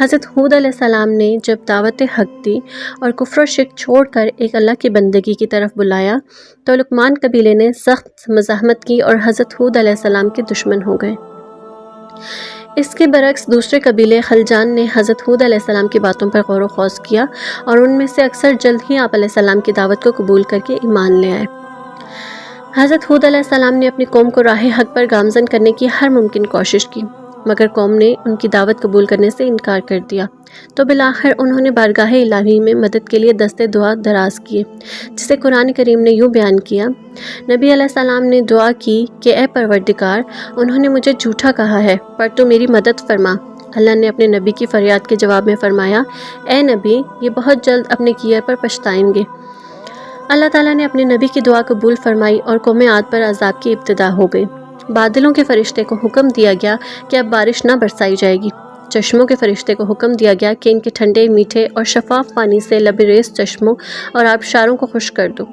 حضرت ہود علیہ السلام نے جب دعوت حق دی اور کفر و شرک چھوڑ کر ایک اللہ کی بندگی کی طرف بلایا تو لقمان قبیلے نے سخت مزاحمت کی اور حضرت ہود علیہ السلام کے دشمن ہو گئے۔ اس کے برعکس دوسرے قبیلے خلجان نے حضرت ہود علیہ السلام کی باتوں پر غور و خوض کیا اور ان میں سے اکثر جلد ہی آپ علیہ السلام کی دعوت کو قبول کر کے ایمان لے آئے۔ حضرت ہود علیہ السلام نے اپنی قوم کو راہ حق پر گامزن کرنے کی ہر ممکن کوشش کی، مگر قوم نے ان کی دعوت قبول کرنے سے انکار کر دیا، تو بالآخر انہوں نے بارگاہ الہی میں مدد کے لیے دست دعا دراز کیے، جسے قرآن کریم نے یوں بیان کیا۔ نبی علیہ السلام نے دعا کی کہ اے پروردگار، انہوں نے مجھے جھوٹا کہا ہے، پر تو میری مدد فرما۔ اللہ نے اپنے نبی کی فریاد کے جواب میں فرمایا، اے نبی، یہ بہت جلد اپنے کیے پر پچھتائیں گے۔ اللہ تعالیٰ نے اپنے نبی کی دعا قبول فرمائی اور قوم عاد پر عذاب کی ابتدا ہو گئی۔ بادلوں کے فرشتے کو حکم دیا گیا کہ اب بارش نہ برسائی جائے گی۔ چشموں کے فرشتے کو حکم دیا گیا کہ ان کے ٹھنڈے، میٹھے اور شفاف پانی سے لبریز چشموں اور آبشاروں کو خشک کر دو۔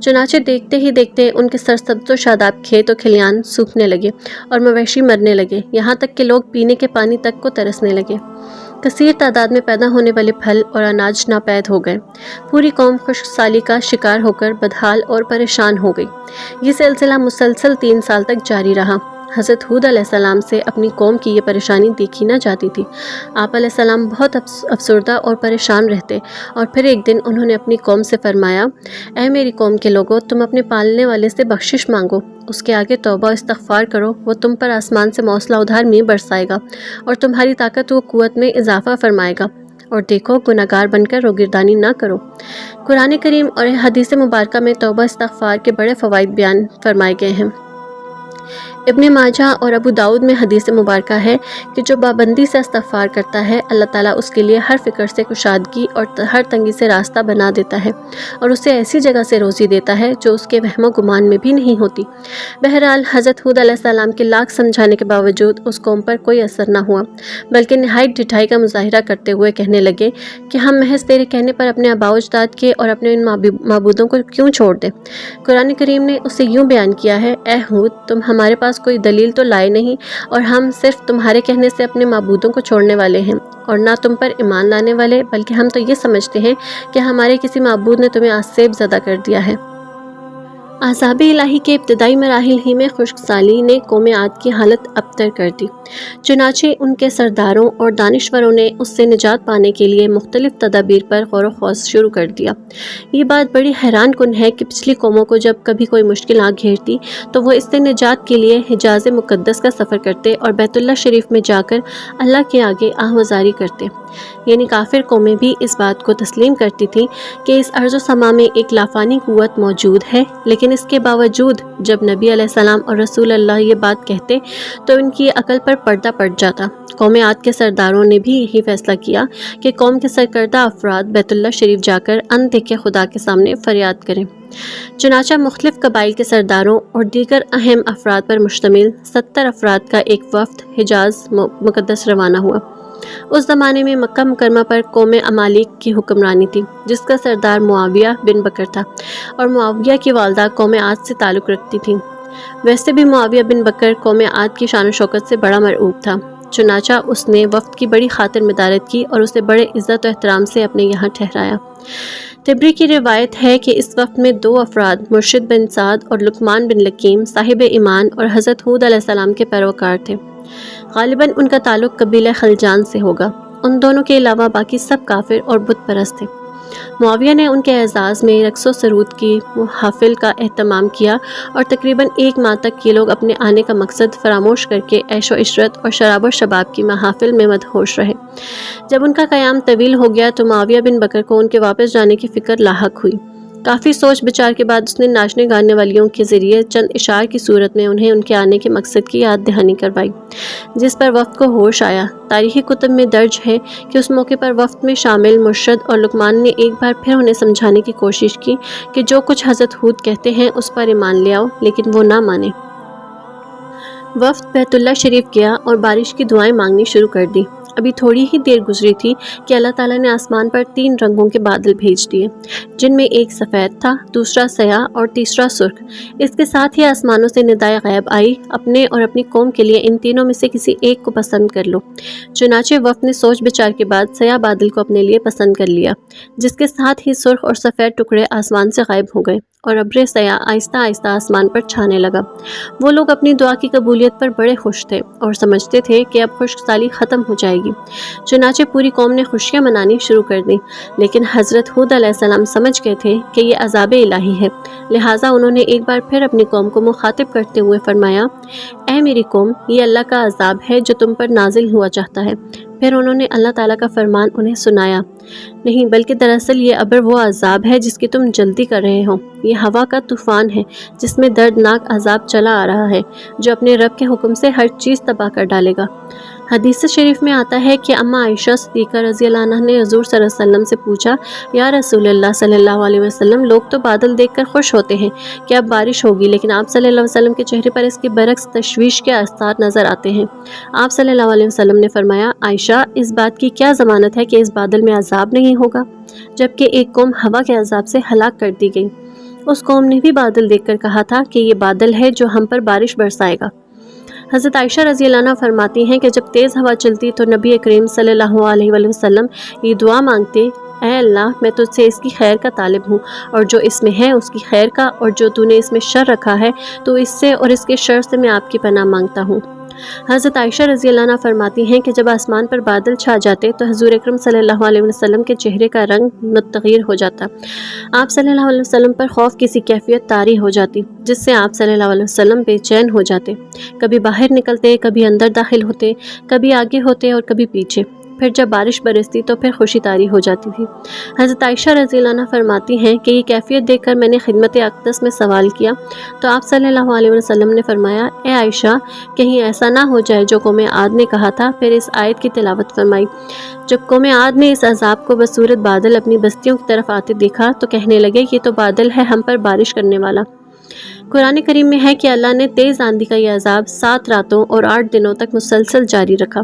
چنانچہ دیکھتے ہی دیکھتے ان کے سرسبز و شاداب کھیت و کھلیان سوکھنے لگے اور مویشی مرنے لگے، یہاں تک کہ لوگ پینے کے پانی تک کو ترسنے لگے۔ کثیر تعداد میں پیدا ہونے والے پھل اور اناج ناپید ہو گئے۔ پوری قوم خشک سالی کا شکار ہو کر بدحال اور پریشان ہو گئی۔ یہ سلسلہ مسلسل 3 سال تک جاری رہا۔ حضرت ہود علیہ السلام سے اپنی قوم کی یہ پریشانی دیکھی نہ جاتی تھی۔ آپ علیہ السلام بہت افسردہ اور پریشان رہتے، اور پھر ایک دن انہوں نے اپنی قوم سے فرمایا، اے میری قوم کے لوگوں، تم اپنے پالنے والے سے بخشش مانگو، اس کے آگے توبہ و استغفار کرو، وہ تم پر آسمان سے موصلہ ادھار میں برسائے گا اور تمہاری طاقت و قوت میں اضافہ فرمائے گا، اور دیکھو گناہگار بن کر روگردانی نہ کرو۔ قرآن کریم اور حدیث مبارکہ میں توبہ استغفار کے بڑے فوائد بیان فرمائے گئے ہیں۔ ابن ماجہ اور ابو داؤد میں حدیث مبارکہ ہے کہ جو پابندی سے استغفار کرتا ہے، اللہ تعالیٰ اس کے لیے ہر فکر سے کشادگی اور ہر تنگی سے راستہ بنا دیتا ہے اور اسے ایسی جگہ سے روزی دیتا ہے جو اس کے وہم و گمان میں بھی نہیں ہوتی۔ بہرحال حضرت ہود علیہ السلام کے لاکھ سمجھانے کے باوجود اس قوم پر کوئی اثر نہ ہوا، بلکہ نہایت ڈٹھائی کا مظاہرہ کرتے ہوئے کہنے لگے کہ ہم محض تیرے کہنے پر اپنے آباء و اجداد کے اور اپنے ان معبودوں کو کیوں چھوڑ دیں؟ قرآن کریم نے اسے یوں بیان کیا ہے، اے ہود، تم ہمارے پاس کوئی دلیل تو لائے نہیں، اور ہم صرف تمہارے کہنے سے اپنے معبودوں کو چھوڑنے والے ہیں اور نہ تم پر ایمان لانے والے، بلکہ ہم تو یہ سمجھتے ہیں کہ ہمارے کسی معبود نے تمہیں آسیب زدہ کر دیا ہے۔ عذاب الہی کے ابتدائی مراحل ہی میں خشک سالی نے قوم عاد کی حالت ابتر کر دی، چنانچہ ان کے سرداروں اور دانشوروں نے اس سے نجات پانے کے لیے مختلف تدابیر پر غور و خوض شروع کر دیا۔ یہ بات بڑی حیران کن ہے کہ پچھلی قوموں کو جب کبھی کوئی مشکل آ گھیرتی تو وہ اس سے نجات کے لیے حجاز مقدس کا سفر کرتے اور بیت اللہ شریف میں جا کر اللہ کے آگے آہوازاری کرتے، یعنی کافر قومیں بھی اس بات کو تسلیم کرتی تھیں کہ اس ارض و سما میں ایک لافانی قوت موجود ہے، لیکن اس کے باوجود جب نبی علیہ السلام اور رسول اللہ یہ بات کہتے تو ان کی عقل پر پردہ پڑ جاتا۔ قوم عاد کے سرداروں نے بھی یہی فیصلہ کیا کہ قوم کے سرکردہ افراد بیت اللہ شریف جا کر اندیکھے خدا کے سامنے فریاد کریں۔ چنانچہ مختلف قبائل کے سرداروں اور دیگر اہم افراد پر مشتمل 70 افراد کا ایک وفد حجاز مقدس روانہ ہوا۔ اس زمانے میں مکہ مکرمہ پر قوم امالیک کی حکمرانی تھی، جس کا سردار معاویہ بن بکر تھا، اور معاویہ کی والدہ قوم عاد سے تعلق رکھتی تھیں۔ ویسے بھی معاویہ بن بکر قوم عاد کی شان و شوکت سے بڑا مرعوب تھا، چنانچہ اس نے وفد کی بڑی خاطر مدارت کی اور اسے بڑے عزت و احترام سے اپنے یہاں ٹھہرایا۔ تبری کی روایت ہے کہ اس وقت میں 2 افراد مرشد بن سعد اور لقمان بن لکیم صاحب ایمان اور حضرت ہود علیہ السلام کے پیروکار تھے۔ غالباً ان کا تعلق قبیلہ خلجان سے ہوگا۔ ان دونوں کے علاوہ باقی سب کافر اور بت پرست تھے۔ معاویہ نے ان کے اعزاز میں رقص و سرود کی محافل کا اہتمام کیا اور تقریباً 1 ماہ تک یہ لوگ اپنے آنے کا مقصد فراموش کر کے عیش و عشرت اور شراب و شباب کی محافل میں مدہوش رہے۔ جب ان کا قیام طویل ہو گیا تو معاویہ بن بکر کو ان کے واپس جانے کی فکر لاحق ہوئی۔ کافی سوچ بچار کے بعد اس نے ناچنے گانے والیوں کے ذریعے چند اشعار کی صورت میں انہیں ان کے آنے کے مقصد کی یاد دہانی کروائی، جس پر وفد کو ہوش آیا۔ تاریخی کتب میں درج ہے کہ اس موقع پر وفد میں شامل مرشد اور لقمان نے ایک بار پھر انہیں سمجھانے کی کوشش کی کہ جو کچھ حضرت ہود کہتے ہیں اس پر ایمان لے آؤ، لیکن وہ نہ مانے۔ وفد بیت اللہ شریف گیا اور بارش کی دعائیں مانگنی شروع کر دی۔ ابھی تھوڑی ہی دیر گزری تھی کہ اللہ تعالیٰ نے آسمان پر 3 رنگوں کے بادل بھیج دیے، جن میں ایک سفید تھا، دوسرا سیاہ اور تیسرا سرخ۔ اس کے ساتھ ہی آسمانوں سے ندائے غیب آئی، اپنے اور اپنی قوم کے لیے ان تینوں میں سے کسی ایک کو پسند کر لو۔ چنانچہ وفد نے سوچ بچار کے بعد سیاہ بادل کو اپنے لیے پسند کر لیا، جس کے ساتھ ہی سرخ اور سفید ٹکڑے آسمان سے غائب ہو گئے اور ابر سیاہ آہستہ آہستہ آسمان پر چھانے لگا۔ وہ لوگ اپنی دعا کی قبولیت پر بڑے خوش تھے اور سمجھتے تھے کہ اب خشک سالی ختم ہو جائے گی، چنانچہ پوری قوم نے خوشیاں منانی شروع کر دیں۔ لیکن حضرت ہود علیہ السلام سمجھ گئے تھے کہ یہ عذاب الہی ہے، لہٰذا انہوں نے ایک بار پھر اپنی قوم کو مخاطب کرتے ہوئے فرمایا، اے میری قوم، یہ اللہ کا عذاب ہے جو تم پر نازل ہوا چاہتا ہے۔ پھر انہوں نے اللہ تعالیٰ کا فرمان انہیں سنایا، نہیں بلکہ دراصل یہ ابر وہ عذاب ہے جس کی تم جلدی کر رہے ہو، یہ ہوا کا طوفان ہے جس میں دردناک عذاب چلا آ رہا ہے، جو اپنے رب کے حکم سے ہر چیز تباہ کر ڈالے گا۔ حدیث شریف میں آتا ہے کہ اماں عائشہ صدیقہ رضی اللہ عنہ نے حضور صلی اللہ علیہ وسلم سے پوچھا، یا رسول اللہ صلی اللہ علیہ وسلم، لوگ تو بادل دیکھ کر خوش ہوتے ہیں کہ اب بارش ہوگی، لیکن آپ صلی اللہ علیہ وسلم کے چہرے پر اس کے برعکس تشویش کے آثار نظر آتے ہیں۔ آپ صلی اللہ علیہ وسلم نے فرمایا، عائشہ، اس بات کی کیا ضمانت ہے کہ اس بادل میں عذاب نہیں ہوگا؟ جبکہ ایک قوم ہوا کے عذاب سے ہلاک کر دی گئی، اس قوم نے بھی بادل دیکھ کر کہا تھا کہ یہ بادل ہے جو ہم پر بارش برسائے گا۔ حضرت عائشہ رضی اللہ عنہ فرماتی ہیں کہ جب تیز ہوا چلتی تو نبی کریم صلی اللہ علیہ وآلہ وسلم یہ دعا مانگتے، اے اللہ، میں تجھ سے اس کی خیر کا طالب ہوں، اور جو اس میں ہے اس کی خیر کا، اور جو تو نے اس میں شر رکھا ہے تو اس سے اور اس کے شر سے میں آپ کی پناہ مانگتا ہوں۔ حضرت عائشہ رضی اللہ عنہ فرماتی ہیں کہ جب آسمان پر بادل چھا جاتے تو حضور اکرم صلی اللہ علیہ وسلم کے چہرے کا رنگ متغیر ہو جاتا، آپ صلی اللہ علیہ وسلم پر خوف کی سی کیفیت طاری ہو جاتی جس سے آپ صلی اللہ علیہ وسلم بے چین ہو جاتے، کبھی باہر نکلتے، کبھی اندر داخل ہوتے، کبھی آگے ہوتے اور کبھی پیچھے، پھر جب بارش برستی تو پھر خوشی طاری ہو جاتی تھی۔ حضرت عائشہ رضی اللہ عنہ فرماتی ہیں کہ یہ کیفیت دیکھ کر میں نے خدمت اقدس میں سوال کیا تو آپ صلی اللہ علیہ وسلم نے فرمایا، اے عائشہ، کہیں ایسا نہ ہو جائے جو قوم عاد نے کہا تھا۔ پھر اس آیت کی تلاوت فرمائی۔ جب قوم عاد نے اس عذاب کو بصورت بادل اپنی بستیوں کی طرف آتے دیکھا تو کہنے لگے، یہ تو بادل ہے ہم پر بارش کرنے والا۔ قرآن کریم میں ہے کہ اللہ نے تیز آندھی کا یہ عذاب 7 راتوں اور 8 دنوں تک مسلسل جاری رکھا۔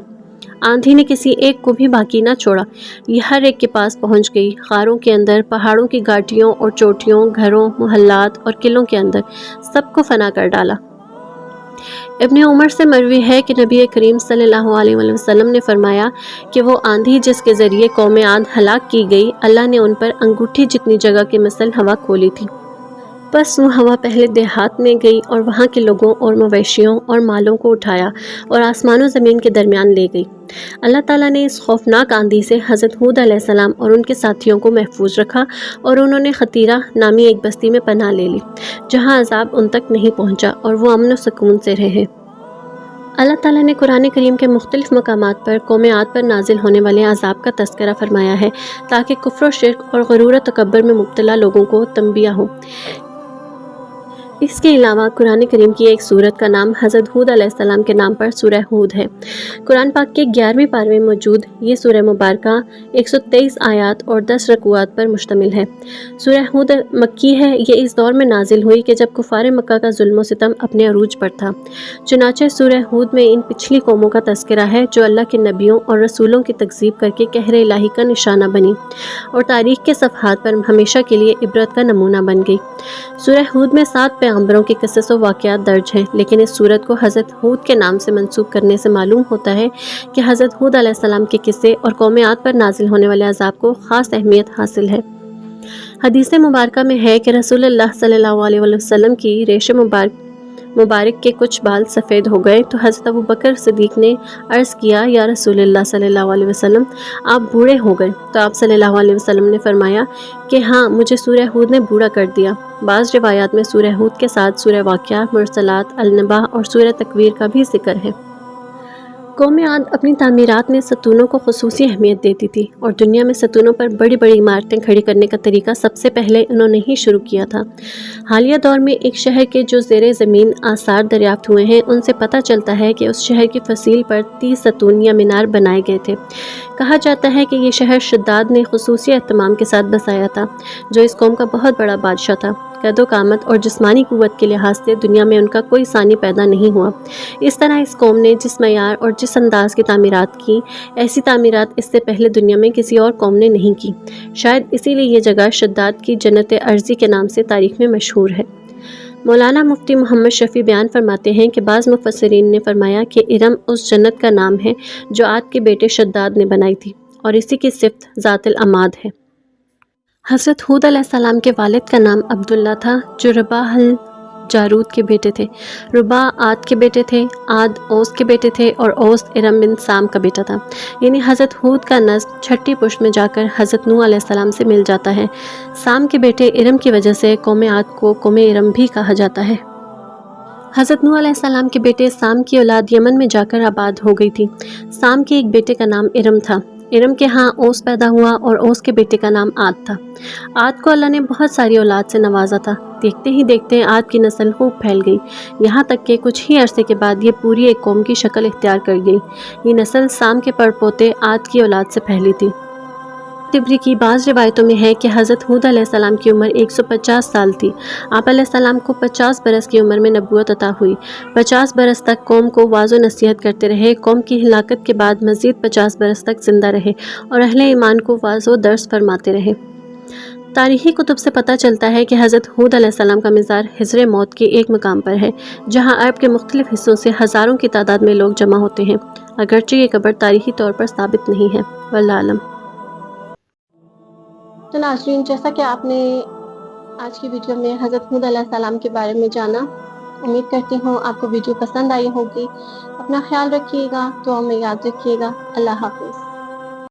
آندھی نے کسی ایک کو بھی باقی نہ چھوڑا، یہ ہر ایک کے پاس پہنچ گئی، غاروں کے اندر، پہاڑوں کی گھاٹیوں اور چوٹیوں، گھروں، محلات اور قلعوں کے اندر، سب کو فنا کر ڈالا۔ ابن عمر سے مروی ہے کہ نبی کریم صلی اللہ علیہ وسلم نے فرمایا کہ وہ آندھی جس کے ذریعے قوم عاد ہلاک کی گئی، اللہ نے ان پر انگوٹھی جتنی جگہ کے مثل ہوا کھولی تھی۔ بس وہ ہوا پہلے دیہات میں گئی اور وہاں کے لوگوں اور مویشیوں اور مالوں کو اٹھایا اور آسمان و زمین کے درمیان لے گئی۔ اللہ تعالیٰ نے اس خوفناک آندھی سے حضرت ہود علیہ السلام اور ان کے ساتھیوں کو محفوظ رکھا اور انہوں نے خطیرہ نامی ایک بستی میں پناہ لے لی جہاں عذاب ان تک نہیں پہنچا اور وہ امن و سکون سے رہے۔ اللہ تعالیٰ نے قرآن کریم کے مختلف مقامات پر قوم عاد پر نازل ہونے والے عذاب کا تذکرہ فرمایا ہے تاکہ کفر و شرک اور غرور و تکبر میں مبتلا لوگوں کو تنبیہ ہو۔ اس کے علاوہ قرآن کریم کی ایک سورت کا نام حضرت ہود علیہ السلام کے نام پر سورہ ہود ہے۔ قرآن پاک کے 11ویں پارے میں موجود یہ سورہ مبارکہ 123 آیات اور 10 رکوعات پر مشتمل ہے۔ سورہ ہود مکی ہے، یہ اس دور میں نازل ہوئی کہ جب کفار مکہ کا ظلم و ستم اپنے عروج پر تھا۔ چنانچہ سورہ ہود میں ان پچھلی قوموں کا تذکرہ ہے جو اللہ کے نبیوں اور رسولوں کی تکذیب کر کے قہر الہی کا نشانہ بنی اور تاریخ کے صفحات پر ہمیشہ کے لیے عبرت کا نمونہ بن گئی۔ سورہ ہود میں 7 پیغمبروں کے قصص و واقعات درج ہیں، لیکن اس سورت کو حضرت ہود کے نام سے منسوب کرنے سے معلوم ہوتا ہے کہ حضرت ہود علیہ السلام کے قصے اور قوم عاد پر نازل ہونے والے عذاب کو خاص اہمیت حاصل ہے۔ حدیث مبارکہ میں ہے کہ رسول اللہ صلی اللہ علیہ وسلم کی ریش مبارک کے کچھ بال سفید ہو گئے تو حضرت ابو بکر صدیق نے عرض کیا، یا رسول اللہ صلی اللہ علیہ وسلم، آپ بوڑھے ہو گئے؟ تو آپ صلی اللہ علیہ وسلم نے فرمایا کہ ہاں، مجھے سورہ ہود نے بوڑھا کر دیا۔ بعض روایات میں سورہ ہود کے ساتھ سورہ واقعہ، مرسلات، النبا اور سورہ تکویر کا بھی ذکر ہے۔ قوم عاد اپنی تعمیرات میں ستونوں کو خصوصی اہمیت دیتی تھی اور دنیا میں ستونوں پر بڑی بڑی عمارتیں کھڑی کرنے کا طریقہ سب سے پہلے انہوں نے ہی شروع کیا تھا۔ حالیہ دور میں ایک شہر کے جو زیر زمین آثار دریافت ہوئے ہیں ان سے پتہ چلتا ہے کہ اس شہر کی فصیل پر 30 ستون یا مینار بنائے گئے تھے۔ کہا جاتا ہے کہ یہ شہر شداد نے خصوصی اہتمام کے ساتھ بسایا تھا جو اس قوم کا بہت بڑا بادشاہ تھا۔ قد و قامت اور جسمانی قوت کے لحاظ سے دنیا میں ان کا کوئی ثانی پیدا نہیں ہوا۔ اس طرح اس قوم نے جس معیار اور جس انداز کی تعمیرات کی، ایسی تعمیرات اس سے پہلے دنیا میں کسی اور قوم نے نہیں کی۔ شاید اسی لیے یہ جگہ شداد کی جنت ارضی کے نام سے تاریخ میں مشہور ہے۔ مولانا مفتی محمد شفیع بیان فرماتے ہیں کہ بعض مفسرین نے فرمایا کہ ارم اس جنت کا نام ہے جو عاد کے بیٹے شداد نے بنائی تھی، اور اسی کی صفت ذات العماد ہے۔ حضرت ہود علیہ السلام کے والد کا نام عبداللہ تھا، جو رباح الجارود کے بیٹے تھے۔ رباح عاد کے بیٹے تھے، عاد اوس کے بیٹے تھے، اور اوس ارم بن سام کا بیٹا تھا۔ یعنی حضرت ہود کا نسب چھٹی پشت میں جا کر حضرت نوح علیہ السلام سے مل جاتا ہے۔ سام کے بیٹے ارم کی وجہ سے قوم عاد کو قوم ارم بھی کہا جاتا ہے۔ حضرت نوح علیہ السلام کے بیٹے سام کی اولاد یمن میں جا کر آباد ہو گئی تھی۔ سام کے ایک بیٹے کا نام ارم تھا۔ ارم کے ہاں اوس پیدا ہوا، اور اوس کے بیٹے کا نام عاد تھا۔ عاد کو اللہ نے بہت ساری اولاد سے نوازا تھا۔ دیکھتے ہی دیکھتے عاد کی نسل خوب پھیل گئی، یہاں تک کہ کچھ ہی عرصے کے بعد یہ پوری ایک قوم کی شکل اختیار کر گئی۔ یہ نسل سام کے پڑپوتے عاد کی اولاد سے پھیلی تھی۔ تبری کی بعض روایتوں میں ہے کہ حضرت ہود علیہ السلام کی عمر 150 سال تھی۔ آپ علیہ السلام کو 50 برس کی عمر میں نبوت عطا ہوئی۔ 50 برس تک قوم کو واعظ و نصیحت کرتے رہے۔ قوم کی ہلاکت کے بعد مزید 50 برس تک زندہ رہے اور اہل ایمان کو واعظ و درس فرماتے رہے۔ تاریخی کتب سے پتہ چلتا ہے کہ حضرت ہود علیہ السلام کا مزار حجر موت کے ایک مقام پر ہے، جہاں عرب کے مختلف حصوں سے ہزاروں کی تعداد میں لوگ جمع ہوتے ہیں، اگرچہ یہ قبر تاریخی طور پر ثابت نہیں ہے۔ واللہ اعلم۔ تو ناظرین، جیسا کہ آپ نے آج کی ویڈیو میں حضرت ہود علیہ السلام کے بارے میں جانا، امید کرتی ہوں آپ کو ویڈیو پسند آئی ہوگی۔ اپنا خیال رکھیے گا، دعا میں یاد رکھیے گا۔ اللہ حافظ۔